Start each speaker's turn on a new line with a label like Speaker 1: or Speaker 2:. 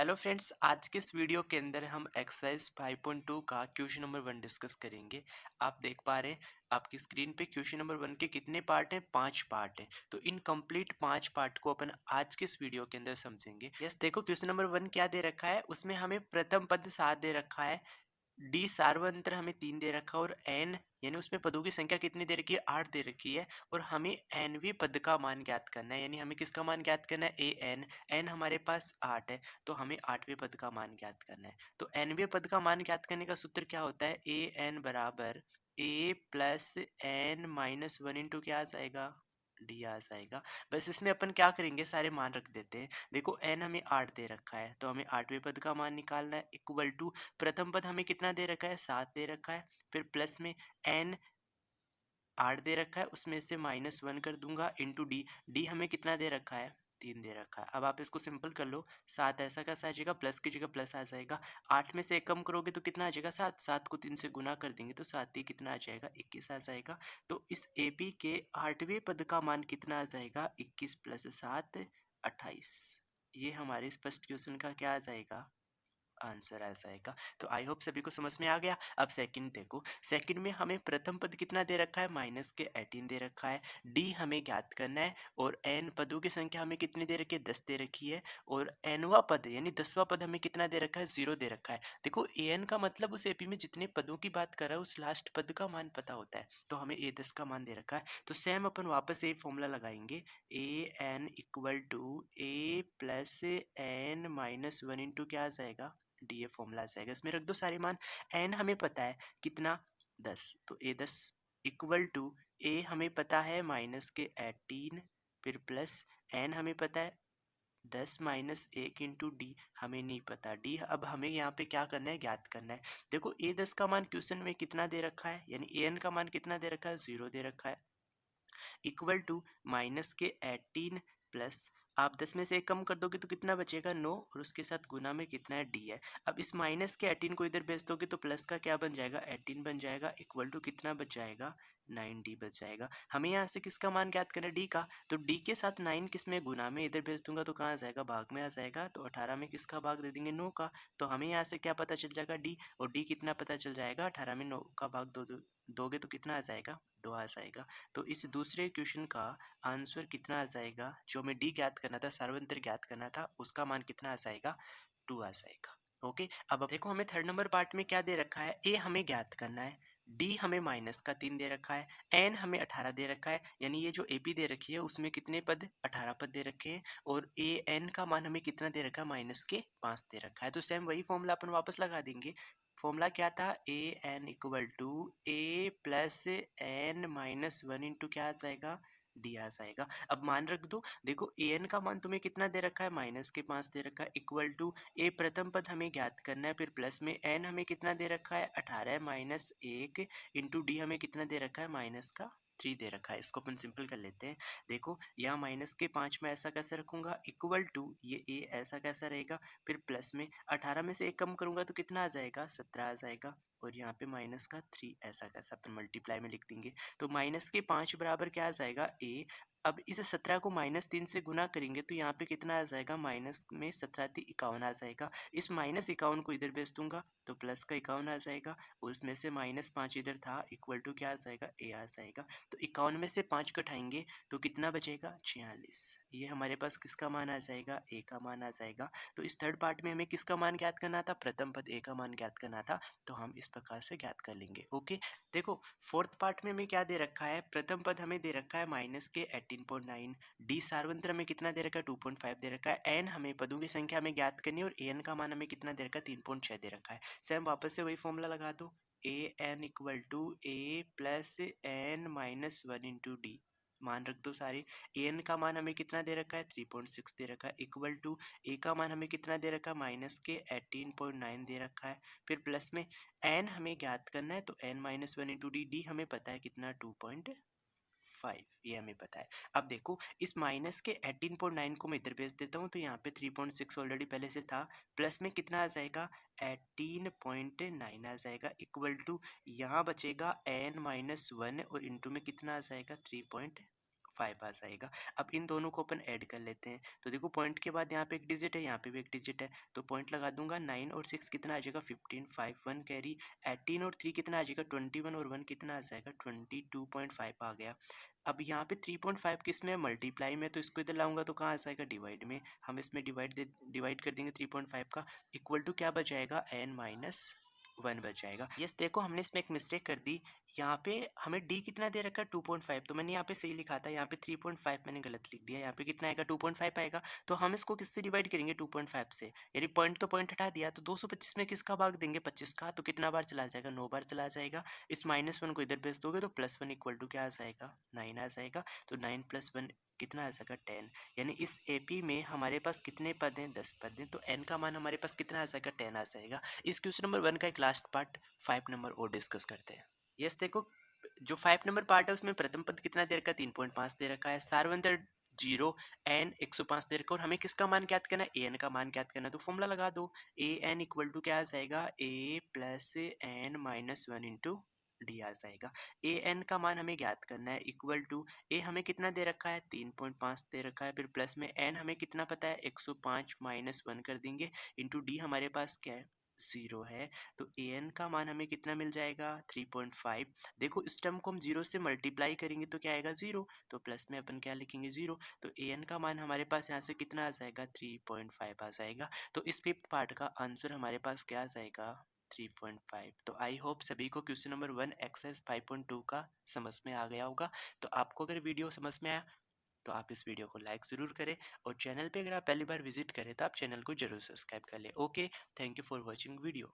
Speaker 1: Hello friends, आज के इस वीडियो के अंदर हम एक्सरसाइज 5.2 का क्वेश्चन नंबर 1 डिस्कस करेंगे। आप देख पा रहे हैं आपकी स्क्रीन पे क्वेश्चन नंबर 1 के कितने पार्ट हैं? 5 पार्ट हैं। तो इन कंप्लीट 5 पार्ट को अपन आज के इस वीडियो के अंदर समझेंगे। यस, देखो क्वेश्चन नंबर 1 क्या दे रखा है, उसमें हमें प्रथम पद 7 दे रखा है, डी सार्वंत्र हमें 3 दे रखा है और एन यानी उसमें पदों की संख्या कितनी दे रखी है? 8 दे रखी है। और हमें एनवें पद का मान ज्ञात करना है, यानी हमें किसका मान ज्ञात करना है? A N. एन हमारे पास 8 है, तो हमें 8वें पद का मान ज्ञात करना है। तो एनवें पद का मान ज्ञात करने का सूत्र क्या होता है? ए एन बराबर a plus n minus one into क्या आ जाएगा? डी आ जाएगा। बस इसमें अपन क्या करेंगे, सारे मान रख देते हैं। देखो एन हमें 8 दे रखा है, तो हमें 8वें पद का मान निकालना है, इक्वल टू प्रथम पद हमें कितना दे रखा है? 7 दे रखा है। फिर प्लस में एन 8 दे रखा है, उसमें से -1 कर दूंगा इंटू डी। डी हमें कितना दे रखा है? 3 दे रखा है। अब आप इसको सिंपल कर लो, 7 ऐसा कैसा आ जाएगा? प्लस की जगह प्लस आ जाएगा। 8 में से 1 कम करोगे तो कितना आ जाएगा? 7। 7 को 3 से गुना कर देंगे तो 7 ही कितना आ जाएगा? 21 आ जाएगा। तो इस एपी के 8वें पद का मान कितना आ जाएगा? 21 प्लस 7 28। ये हमारे स्पष्ट क्वेश्चन का क्या आ जाएगा? आंसर आ जाएगा। तो आई होप सभी को समझ में आ गया। अब सेकंड देखो, सेकंड में हमें प्रथम पद कितना दे रखा है? माइनस के 18 दे रखा है। डी हमें ज्ञात करना है और एन पदों की संख्या हमें कितनी दे रखी है? 10 दे रखी है। और एनवा पद यानी 10वां पद हमें कितना दे रखा है? 0 दे रखा है। देखो ए एन का मतलब उस एपी में जितने पदों की बात कर रहा है उस लास्ट पद का मान पता होता है, तो हमें ए 10 का मान दे रखा है। तो सेम अपन वापस ये फॉर्मूला लगाएंगे, a n equal to a plus n minus one into क्या आ जाएगा? डी ए फॉर्मूला आ जाएगा। इसमें रख दो सारे मान। एन हमें पता है कितना? 10, तो ए 10 इक्वल टू ए हमें पता है माइनस के 18, फिर प्लस एन हमें पता है 10 माइनस 1 इंटू डी हमें नहीं पता। डी अब हमें यहाँ पे क्या करना है? ज्ञात करना है। देखो ए 10 का मान क्वेश्चन में कितना दे रखा है, यानी ए एन का मान कितना दे रखा है? 0 दे रखा है, इक्वल टू माइनस के 18 प्लस आप 10 में से 1 कम कर दोगे तो कितना बचेगा? 9, और उसके साथ गुना में कितना है? डी है। अब इस माइनस के 18 को इधर भेज दोगे तो प्लस का क्या बन जाएगा? 18 बन जाएगा, इक्वल टू कितना बच जाएगा? 9 डी बच जाएगा। हमें यहाँ से किसका मान ज्ञात करना है? डी का। तो डी के साथ 9 किस में? गुना में। इधर भेज दूंगा तो कहाँ आ जाएगा? भाग में आ जाएगा। तो 18 में किसका भाग दे देंगे? 9 का। तो हमें यहाँ से क्या पता चल जाएगा? डी। और डी कितना पता चल जाएगा? 18 में 9 का भाग दोगे तो कितना आ जाएगा? 2 आ जाएगा। तो इस दूसरे क्वेश्चन का आंसर कितना आ जाएगा? जो हमें डी ज्ञात करना था, सार्वंत्र ज्ञात करना था, उसका मान कितना आ जाएगा? 2 आ जाएगा। ओके, अब देखो हमें थर्ड नंबर पार्ट में क्या दे रखा है? ए हमें ज्ञात करना है, डी हमें माइनस का 3 दे रखा है, एन हमें 18 दे रखा है, यानी ये जो एपी दे रखी है उसमें कितने पद? 18 पद दे रखे हैं। और ए एन का मान हमें कितना दे रखा है? माइनस के 5 दे रखा है। तो सेम वही फॉर्मूला अपन वापस लगा देंगे। फॉर्मूला क्या था? A n equal to a plus n minus one into क्या आ जाएगा? डी आ जाएगा। अब मान रख दो, देखो ए एन का मान तुम्हें कितना दे रखा है? माइनस के 5 दे रखा है, इक्वल टू ए प्रथम पद हमें ज्ञात करना है, फिर प्लस में एन हमें कितना दे रखा है? 18 माइनस 1 इंटू डी हमें कितना दे रखा है? माइनस का 3 दे रखा है। इसको अपन सिंपल कर लेते हैं। देखो यहाँ माइनस के 5 में ऐसा कैसे रखूंगा? इक्वल टू ये ए ऐसा कैसा रहेगा? फिर प्लस में 18 में से 1 कम करूंगा तो कितना आ जाएगा? 17 आ जाएगा। और यहाँ पे माइनस का 3 ऐसा कैसा अपन मल्टीप्लाई में लिख देंगे। तो माइनस के 5 बराबर क्या आ जाएगा? ए। अब इस 17 को -3 से गुना करेंगे तो यहाँ पे कितना आ जाएगा? माइनस में 17 51 आ जाएगा। इस -51 को इधर भेज दूंगा तो प्लस का 51 आ जाएगा, उसमें से -5 इधर था, इक्वल टू क्या आ जाएगा? ए आ जाएगा। तो 51 में से 5 घटाएंगे तो कितना बचेगा? 46। ये हमारे पास किसका मान आ जाएगा? ए का मान आ जाएगा। तो इस थर्ड पार्ट में हमें किसका मान ज्ञात करना था? प्रथम पद ए का मान ज्ञात करना था, तो हम इस प्रकार से ज्ञात कर लेंगे। ओके, देखो फोर्थ पार्ट में हमें क्या दे रखा है? प्रथम पद हमें दे रखा है माइनस के 18.9, डी सार्वंत्र हमें कितना दे रखा है? 2.5 दे रखा है, एन हमें पदों की संख्या हमें ज्ञात करनी है और एन का मान हमें कितना दे रखा है? 3.6 दे रखा है। सेम वापस से वही फॉर्मूला लगा दो, a n equal to a plus n minus one into d. मान रख दो सारे। ए एन का मान हमें कितना दे रखा है? 3.6 दे रखा है, इक्वल टू ए का मान हमें कितना दे रखा है? माइनस के 18.9 दे रखा है। फिर प्लस में एन हमें ज्ञात करना है, तो n minus one into d. D हमें पता है कितना? 2.5, ये हमें पता है। अब देखो इस माइनस के 18.9 को मैं इधर भेज देता हूँ, तो यहाँ पे 3.6 ऑलरेडी पहले से था, प्लस में कितना आ जाएगा? 18.9 आ जाएगा, इक्वल टू यहाँ बचेगा n माइनस वन और इंटू में कितना आ जाएगा? 3.5। 5 आ जाएगा। अब इन दोनों को अपन ऐड कर लेते हैं। तो देखो पॉइंट के बाद यहाँ पे एक डिजिट है, यहाँ पे भी एक डिजिट है, तो पॉइंट लगा दूंगा। 9 और 6 कितना आ जाएगा 15, 5 1 कैरी। 18 और 3 कितना आ जाएगा 21 और 1 कितना आ जाएगा 22.5 आ गया। अब यहाँ पे 3.5 किस में मल्टीप्लाई में, तो इसको इधर लाऊंगा तो कहाँ आ जाएगा डिवाइड में। हम इसमें डिवाइड कर देंगे 3.5 का, इक्वल टू क्या बचाएगा n माइनस 1 बच जाएगा। यस देखो हमने इसमें एक मिस्टेक कर दी। यहाँ पे हमें d कितना दे रखा है 2.5, तो मैंने यहाँ पे सही लिखा था, यहाँ पे 3.5 मैंने गलत लिख दिया। यहाँ पे कितना आएगा 2.5 आएगा। तो हम इसको किससे डिवाइड करेंगे 2.5 से, यानी पॉइंट तो पॉइंट हटा दिया, तो 225 में किसका भाग देंगे 25 का, तो कितना बार चला जाएगा 9 बार चला जाएगा। इस -1 को इधर भेज दोगे तो +1 इक्वल टू क्या आ जाएगा 9 आ जाएगा। तो 9 + 1 कितना आ जाएगा 10, यानी इस एपी में हमारे पास कितने पद हैं 10 पद हैं, तो n का मान हमारे पास कितना आ जाएगा 10 आ जाएगा। इस क्वेश्चन नंबर 1 का एक लास्ट पार्ट 5 नंबर और डिस्कस करते हैं। यस देखो जो 5 नंबर पार्ट है उसमें प्रथम पद कितना दे रखा है 3.5 दे रखा है, सारवंतर 0 n 105 दे रखा है, और हमें किसका मान ज्ञात करना है an का मान ज्ञात करना है। तो फॉर्मूला लगा दो, an इक्वल टू क्या आ जाएगा a plus n minus 1 into d आ जाएगा। ए एन का मान हमें ज्ञात करना है, इक्वल टू ए हमें कितना दे रखा है 3.5 दे रखा है, फिर प्लस में एन हमें कितना पता है 105 माइनस 1 कर देंगे, इंटू डी हमारे पास क्या है 0 है। तो ए एन का मान हमें कितना मिल जाएगा 3.5। देखो इस टर्म को हम 0 से मल्टीप्लाई करेंगे तो क्या आएगा 0, तो प्लस में अपन क्या लिखेंगे 0। तो ए एन का मान हमारे पास यहाँ से कितना आ जाएगा 3.5 आ जाएगा। तो इस फिफ्थ पार्ट का आंसर हमारे पास क्या आ जाएगा 3.5। तो आई होप सभी को क्वेश्चन नंबर 1 एक्सरसाइज 5.2 का समझ में आ गया होगा। तो आपको अगर वीडियो समझ में आया तो आप इस वीडियो को लाइक ज़रूर करें, और चैनल पे अगर आप पहली बार विजिट करें तो आप चैनल को जरूर सब्सक्राइब कर लें। Okay, thank you for watching video.